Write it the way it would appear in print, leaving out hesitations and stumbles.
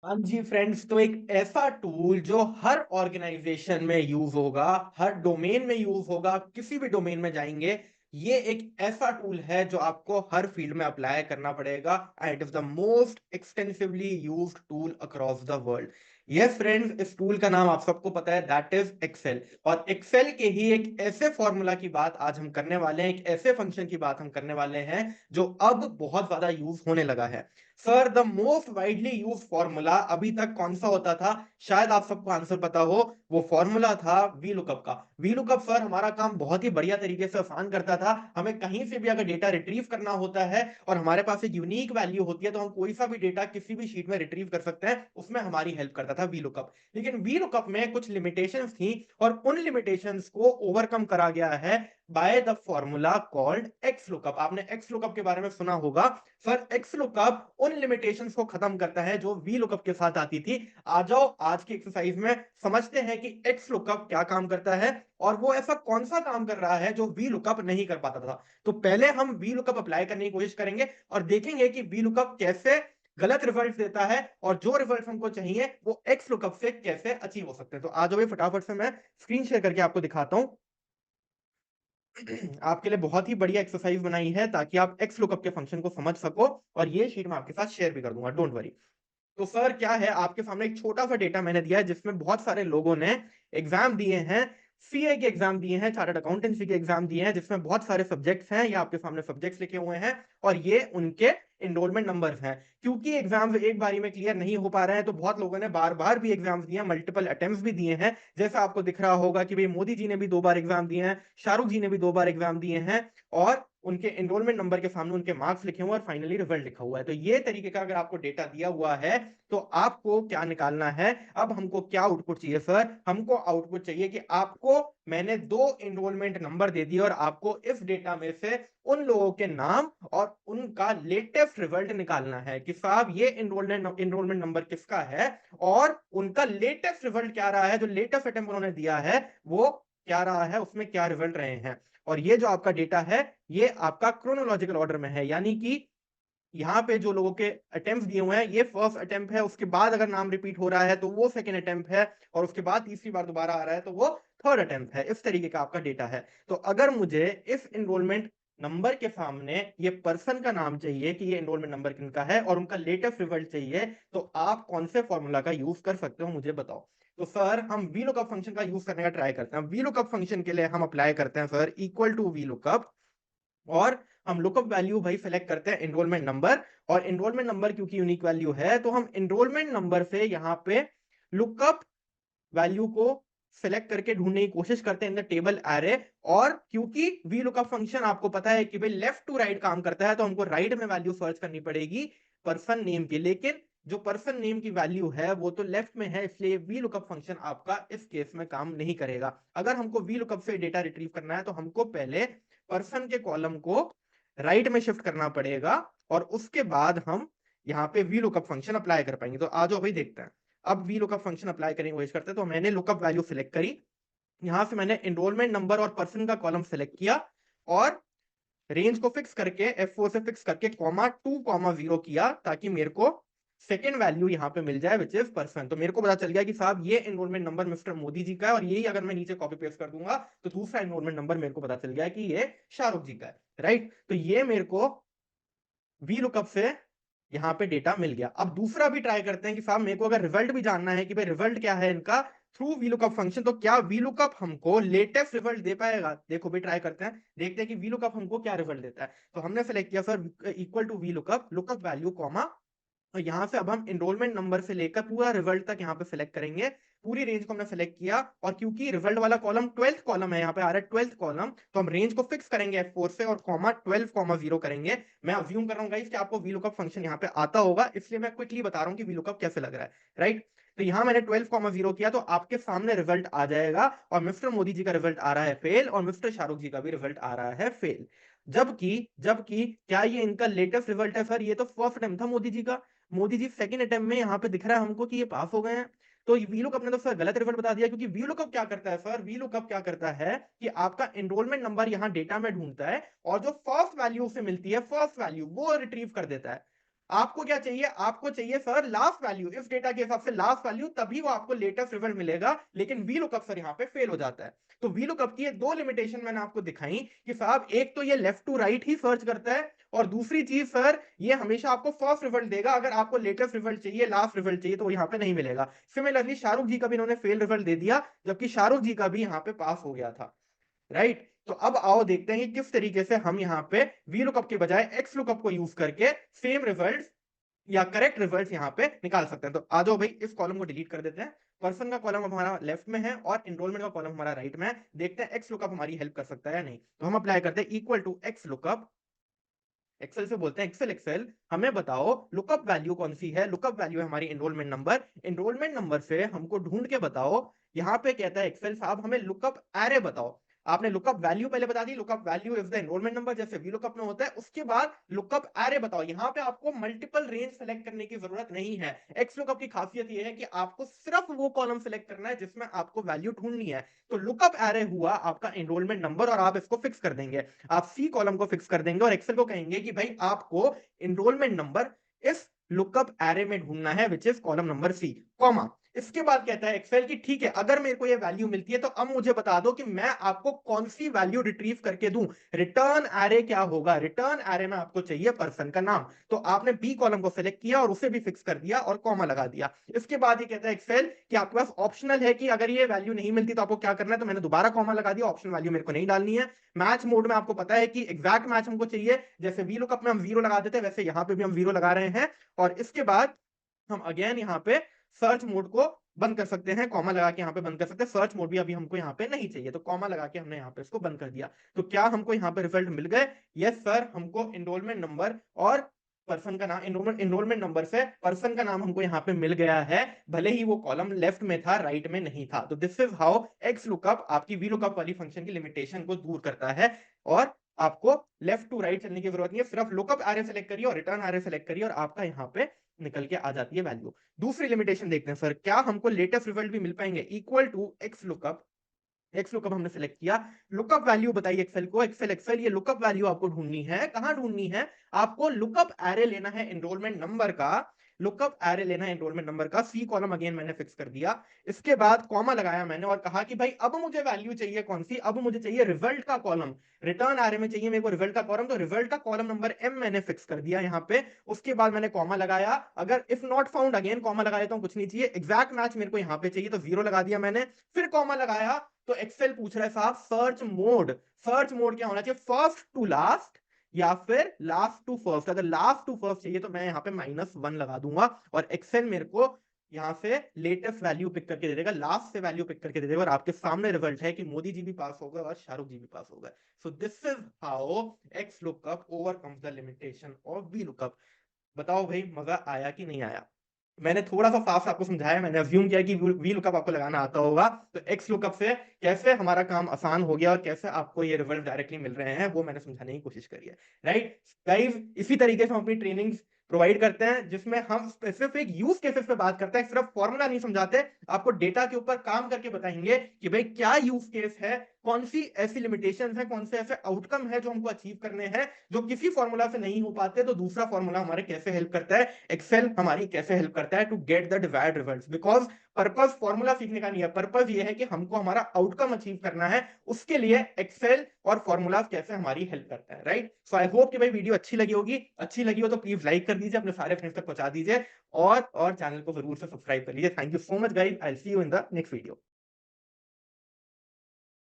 हाँ जी फ्रेंड्स, तो एक ऐसा टूल जो हर ऑर्गेनाइजेशन में यूज होगा, हर डोमेन में यूज होगा, किसी भी डोमेन में जाएंगे, ये एक ऐसा टूल है जो आपको हर फील्ड में अप्लाई करना पड़ेगा and it is the most extensively used tool across the world. Yes friends, इस टूल का नाम आप सबको पता है, दैट इज एक्सेल। और एक्सेल के ही एक ऐसे फॉर्मूला की बात आज हम करने वाले हैं, एक ऐसे फंक्शन की बात हम करने वाले हैं जो अब बहुत ज्यादा यूज होने लगा है। Sir, the most widely use formula अभी तक कौन सा होता था? शायद आप सबको आंसर पता हो। वो फॉर्मूला था वी लुकअप का। वी लुकअप सर हमारा काम बहुत ही बढ़िया तरीके से आसान करता था। हमें कहीं से भी अगर डेटा रिट्रीव करना होता है और हमारे पास एक यूनिक वैल्यू होती है, तो हम कोई सा भी डेटा किसी भी शीट में रिट्रीव कर सकते हैं, उसमें हमारी हेल्प करता था वी लुकअप। लेकिन वी लुकअप में कुछ लिमिटेशंस थी और उन लिमिटेशंस को ओवरकम करा गया है by the formula called x lookup. आपने एक्स लुकअप के बारे में सुना होगा। सर, एक्स लुकअप उन लिमिटेशंस को खत्म करता है जो वी लुकअप के साथ आती थी। आ जाओ आज की एक्सरसाइज में समझते हैं कि एक्स लुकअप क्या काम करता है और वो ऐसा कौन सा काम कर रहा है जो वी लुकअप नहीं कर पाता था। तो पहले हम वी लुकअप अप्लाई करने की कोशिश करेंगे और देखेंगे कि वी लुकअप कैसे गलत रिजल्ट देता है और जो रिजल्ट हमको चाहिए वो एक्स लुकअप से कैसे अचीव हो सकते हैं। तो आ जाओ फटाफट से मैं स्क्रीन शेयर करके आपको दिखाता हूं। आपके लिए बहुत ही बढ़िया एक्सरसाइज बनाई है ताकि आप एक्स लुकअप के फंक्शन को समझ सको, और ये शीट मैं आपके साथ शेयर भी कर दूंगा, डोंट वरी। तो सर क्या है, आपके सामने एक छोटा सा डेटा मैंने दिया है जिसमें बहुत सारे लोगों ने एग्जाम दिए हैं। सीए के एग्जाम दिए हैं, चार्टर्ड अकाउंटेंसी के एग्जाम दिए हैं, जिसमें बहुत सारे सब्जेक्ट्स हैं। ये आपके सामने सब्जेक्ट्स लिखे हुए हैं और ये उनके एनरोलमेंट नंबर्स हैं। क्योंकि एग्जाम्स एक बारी में क्लियर नहीं हो पा रहे हैं, तो बहुत लोगों ने बार बार भी एग्जाम्स दिए हैं, मल्टीपल अटेम्प्ट्स भी दिए हैं। जैसा आपको दिख रहा होगा कि भाई मोदी जी ने भी 2 बार एग्जाम दिए हैं, शाहरुख जी ने भी 2 बार एग्जाम दिए हैं, और उनके एनरोलमेंट नंबर के सामने उनके मार्क्स लिखे हुए और फाइनली रिजल्ट लिखा हुआ है। तो ये तरीके का अगर आपको डेटा दिया हुआ है तो आपको क्या निकालना है? अब हमको क्या आउटपुट चाहिए सर? हमको आउटपुट चाहिए कि आपको मैंने 2 एनरोलमेंट नंबर दे दिए और आपको इस डेटा में से उन लोगों के नाम और उनका लेटेस्ट रिजल्ट निकालना है कि साहब ये एनरोलमेंट नंबर किसका है और उनका लेटेस्ट रिजल्ट क्या रहा है, जो लेटेस्ट अटेम्प्ट उन्होंने दिया है वो क्या रहा है, उसमें क्या रिजल्ट रहे हैं। और ये जो आपका डेटा है ये आपका क्रोनोलॉजिकल ऑर्डर में है, यानी कि यहाँ पे जो लोगों के अटेम्प्ट दिए हुए हैं ये फर्स्ट अटेम्प्ट है, उसके बाद अगर नाम रिपीट हो रहा है तो वो सेकंड अटेम्प्ट है, और उसके बाद तीसरी बार दोबारा आ रहा है तो वो थर्ड अटेम्प्ट है। इस तरीके का आपका डेटा है। तो अगर मुझे इस एनरोलमेंट नंबर के सामने ये पर्सन का नाम चाहिए कि ये एनरोलमेंट नंबर किनका है और उनका लेटेस्ट रिजल्ट चाहिए, तो आप कौन से फॉर्मूला का यूज कर सकते हो मुझे बताओ। तो सर हम वी लुकअप फंक्शन का यूज करने का ट्राई करते हैं। वी लुकअप फंक्शन के लिए हम अप्लाई करते हैं sir equal to V lookup, और हम लुकअप वैल्यू भाई सेलेक्ट करते हैं एनरोलमेंट नंबर। और एनरोलमेंट नंबर क्योंकि यूनिक वैल्यू है तो हम एनरोलमेंट नंबर से यहाँ पे लुकअप वैल्यू को सेलेक्ट करके ढूंढने की कोशिश करते हैं इन द टेबल एरे। और क्योंकि वी लुकअप फंक्शन आपको पता है कि भाई लेफ्ट टू राइट काम करता है, तो हमको राइट में वैल्यू सर्च करनी पड़ेगी पर्सन नेम की। लेकिन जो पर्सन नेम की वैल्यू है वो तो लेफ्ट में है, इसलिए वी लुकअप फंक्शन आपका इस केस में काम नहीं करेगा। अगर हमको वी लुकअप से डेटा रिट्रीव करना है तो हमको पहले पर्सन के कॉलम को राइट में शिफ्ट करना पड़ेगा और उसके बाद हम यहाँ पे वी लुकअप फंक्शन अप्लाई कर पाएंगे। तो आ जाओ भाई देखते हैं। अब वी लुकअप फंक्शन अप्लाई करने की कोशिश करते हैं। तो मैंने लुकअप वैल्यू सिलेक्ट करी, यहां से मैंने एनरोलमेंट नंबर और पर्सन का कॉलम सेलेक्ट किया और रेंज को फिक्स करके F4 से फिक्स करके कॉमा 2 कॉमा 0 किया ताकि मेरे को सेकेंड वैल्यू यहाँ पे मिल जाए विच इज पर्सन। तो मेरे को पता चल गया कि साहब ये enrolment number mister Modi ji का है, और यही अगर मैं नीचे कॉपी पेस्ट कर दूंगा तो दूसरा एनरोलमेंट नंबर मेरे को पता चल गया कि ये शाहरुख जी का है। राइट, तो ये मेरे को वी लुकअप से यहाँ पे डेटा मिल गया। अब दूसरा भी ट्राई करते हैं कि साहब मेरे को अगर रिजल्ट भी जानना है कि भाई रिजल्ट क्या है इनका थ्रू वी लुकअप फंक्शन, तो क्या वी लुकअप हमको लेटेस्ट रिजल्ट दे पाएगा? देखो भी ट्राई करते हैं, देखते हैं कि वी लुकअप हमको क्या रिजल्ट देता है। तो हमने सेलेक्ट किया sir equal to V lookup, lookup value comma, तो यहां से अब हम एनरोलमेंट नंबर से लेकर पूरा रिजल्ट तक यहाँ पे सेलेक्ट करेंगे। पूरी रेंज को हमने सेलेक्ट किया, और क्योंकि रिजल्ट वाला कॉलम 12th कॉलम है, यहाँ पे आ रहा है 12th कॉलम, तो हम रेंज को फिक्स करेंगे F4 से और कॉमा 12 कॉमा 0 करेंगे। मैं अज्यूम कर रहा हूँ गाइस कि आपको वीलुकअप फंक्शन यहाँ पे आता होगा, इसलिए मैं क्विकली बता रहा हूँ कि वीलुकअप कैसे लग रहा है। राइट, तो यहाँ मैंने 12 कॉमा 0 किया तो आपके सामने रिजल्ट आ जाएगा, और मिस्टर मोदी जी का रिजल्ट आ रहा है फेल और मिस्टर शाहरुख जी का भी रिजल्ट आ रहा है फेल। जबकि जबकि क्या ये इनका लेटेस्ट रिजल्ट है सर? ये तो फर्स्ट टाइम था मोदी जी का। मोदी जी सेकंड अटेम्प्ट में यहाँ पे दिख रहा है हमको कि ये पास हो गए हैं। तो वीलुकअप ने तो सर गलत रिजल्ट बता दिया, क्योंकि वीलुकअप क्या करता है सर? वीलुकअप क्या करता है कि आपका एनरोलमेंट नंबर यहाँ डेटा में ढूंढता है और जो फर्स्ट वैल्यू से मिलती है फर्स्ट वैल्यू वो रिट्रीव कर देता है। आपको क्या चाहिए, आपको चाहिए सर लास्ट वैल्यू, इस डेटा के हिसाब से लास्ट वैल्यू, तभी वो आपको लेटेस्ट रिजल्ट मिलेगा। लेकिन वी लुकअप सर यहाँ पे फेल हो जाता है। तो वी लुकअप की ये दो लिमिटेशन मैंने आपको दिखाई कि साहब एक तो ये लेफ्ट टू राइट ही सर्च करता है, और दूसरी चीज सर ये हमेशा आपको फर्स्ट रिजल्ट देगा, अगर आपको लेटेस्ट रिजल्ट चाहिए, लास्ट रिजल्ट चाहिए, तो वो यहाँ पे नहीं मिलेगा। सिमिलरली शाहरुख जी का भी इन्होंने फेल रिजल्ट दे दिया, जबकि शाहरुख जी का भी यहाँ पे पास हो गया था, राइट। तो अब आओ देखते हैं कि किस तरीके से हम यहाँ पे वी लुकअप के बजाय एक्स लुकअप को यूज करके सेम रिजल्ट या करेक्ट रिजल्ट यहाँ पे निकाल सकते हैं। तो आ जाओ भाई, इस कॉलम को डिलीट कर देते हैं। पर्सन का कॉलम हमारा लेफ्ट में है और एनरोलमेंट का कॉलम हमारा राइट में है। देखते हैं एक्स लुकअप हमारी हेल्प कर सकता है या नहीं। तो हम अप्लाई करते हैं equal to X lookup. Excel से बोलते हैं एक्सेल एक्सेल हमें बताओ लुकअप वैल्यू कौन सी है। लुकअप वैल्यू है हमारी एनरोलमेंट नंबर। एनरोलमेंट नंबर से हमको ढूंढ के बताओ। यहाँ पे कहता है एक्सेल साहब हमें लुकअप एरे बताओ। आपने लुकअप वैल्यू पहले बता दी, lookup value is the enrollment number जैसे वी लुकअप में होता है। उसके बाद लुकअप एरे बताओ। यहाँ पे आपको मल्टीपल रेंज सेलेक्ट करने की जरूरत नहीं है। एक्स लुकअप की खासियत यह है कि आपको सिर्फ वो कॉलम सेलेक्ट करना है जिसमें आपको वैल्यू ढूंढनी है। तो लुकअप एरे हुआ आपका एनरोलमेंट नंबर और आप इसको फिक्स कर देंगे। आप सी कॉलम को फिक्स कर देंगे और एक्सेल को कहेंगे कि भाई आपको एनरोलमेंट नंबर इस लुकअप एरे में ढूंढना है, which is column number C, comma. इसके बाद कहता है एक्सेल की ठीक है, अगर मेरे को ये वैल्यू मिलती है तो अब मुझे बता दो कि मैं आपको कौन सी वैल्यू रिट्रीव करके दूं। रिटर्न एरे क्या होगा? रिटर्न एरे में आपको चाहिए पर्सन का नाम। तो आपने बी कॉलम को सिलेक्ट किया और उसे भी फिक्स कर दिया और कॉमा लगा दिया। इसके बाद ये कहता है एक्सेल कि आपके पास ऑप्शनल है कि अगर ये वैल्यू नहीं मिलती तो आपको क्या करना है। तो मैंने दोबारा कॉमा लगा दिया, ऑप्शन वैल्यू मेरे को नहीं डालनी है। मैच मोड में आपको पता है कि एग्जैक्ट मैच हमको चाहिए, जैसे वी लुकअप में हम जीरो लगा देते हैं वैसे यहाँ पे भी हम जीरो लगा रहे हैं। और इसके बाद हम अगेन यहाँ पे सर्च मोड को बंद कर सकते हैं, कॉमा लगा के यहाँ पे बंद कर सकते हैं। सर्च मोड भी अभी हमको यहाँ पे नहीं चाहिए, तो कॉमा लगा के हमने यहाँ पे इसको बंद कर दिया। तो क्या हमको यहाँ पे रिजल्ट मिल गए? यस सर, हमको एनरोलमेंट नंबर और पर्सन का नाम, एनरोलमेंट नंबर से पर्सन का नाम हमको यहाँ पे मिल गया है, भले ही वो कॉलम लेफ्ट में था राइट में नहीं था। तो this is how x lookup आपकी वी लुकअप वाली फंक्शन की लिमिटेशन को दूर करता है। और आपको लेफ्ट टू राइट चलने की जरूरत नहीं है, सिर्फ लुकअप एरे सेलेक्ट करिए और रिटर्न एरे सेलेक्ट करिए और आपका यहाँ पे निकल के आ जाती है वैल्यू। दूसरी लिमिटेशन देखते हैं सर, क्या हमको लेटेस्ट रिजल्ट भी मिल पाएंगे? Equal to X lookup. X lookup हमने सेलेक्ट किया, लुकअप वैल्यू बताइए एक्सेल को। एक्सेल एक्सेल ये लुकअप वैल्यू आपको ढूंढनी है, कहां ढूंढनी है? आपको लुकअप एरे लेना है एनरोलमेंट नंबर का। लुकअप एरे लेना है एनरोलमेंट नंबर का। सी कॉलम अगेन मैंने फिक्स कर दिया। इसके बाद कॉमा लगाया मैंने और कहा कि भाई अब मुझे वैल्यू चाहिए कौन सी? अब मुझे चाहिए रिजल्ट का कॉलम। रिटर्न एरे में चाहिए मेरे को रिजल्ट का कॉलम, तो रिजल्ट का कॉलम नंबर एम मैंने फिक्स कर दिया यहाँ पे। उसके बाद मैंने कॉमा लगाया, अगर if not found again comma लगा देता हूं, कुछ नहीं चाहिए। एग्जैक्ट मैच मेरे को यहाँ पे चाहिए तो जीरो लगा दिया मैंने, फिर कॉमा लगाया। तो एक्सेल पूछ रहा है साहब सर्च मोड। सर्च मोड क्या होना चाहिए? फर्स्ट टू लास्ट या फिर लास्ट टू फर्स्ट। अगर लास्ट टू फर्स्ट चाहिए तो मैं यहाँ पे -1 लगा दूंगा और एक्सेल मेरे को यहाँ से लेटेस्ट वैल्यू पिक करके दे देगा, लास्ट से वैल्यू पिक करके दे देगा। और आपके सामने रिजल्ट है कि मोदी जी भी पास हो गए और शाहरुख जी भी पास हो गए। So this is how x lookup overcomes the limitation of V lookup. बताओ भाई, मजा आया कि नहीं आया? मैंने थोड़ा सा फास्ट आपको समझाया, मैंने अज्यूम किया कि वी लुकअप आपको लगाना आता होगा। तो एक्स लुकअप से कैसे हमारा काम आसान हो गया और कैसे आपको ये रिजल्ट डायरेक्टली मिल रहे हैं वो मैंने समझाने की कोशिश करी है, राइट गाइस। इसी तरीके से हम अपनी ट्रेनिंग्स प्रोवाइड करते हैं जिसमें हम स्पेसिफिक यूज केसेस पे बात करते हैं, सिर्फ फॉर्मूला नहीं समझाते, आपको डेटा के ऊपर काम करके बताएंगे कि भाई क्या यूज केस है, कौन सी ऐसी लिमिटेशंस है, कौन से ऐसे आउटकम है जो हमको अचीव करने हैं जो किसी फॉर्मूला से नहीं हो पाते। तो दूसरा फॉर्मूला हमारे कैसे हेल्प करता है, एक्सेल हमारी कैसे हेल्प करता है to get the desired results. Because purpose formula सीखने का नहीं है, पर्पस ये है कि हमको हमारा आउटकम अचीव करना है, उसके लिए एक्सेल और फॉर्मूला कैसे हमारी हेल्प करता है, राइट। सो आई होप कि भाई वीडियो अच्छी लगी होगी। अच्छी लगी हो तो प्लीज लाइक कर दीजिए, अपने सारे फ्रेंड्स तक पहुंचा दीजिए और चैनल को जरूर से सब्सक्राइब कर लीजिए। Thank you so much guys, I will see you in the next video.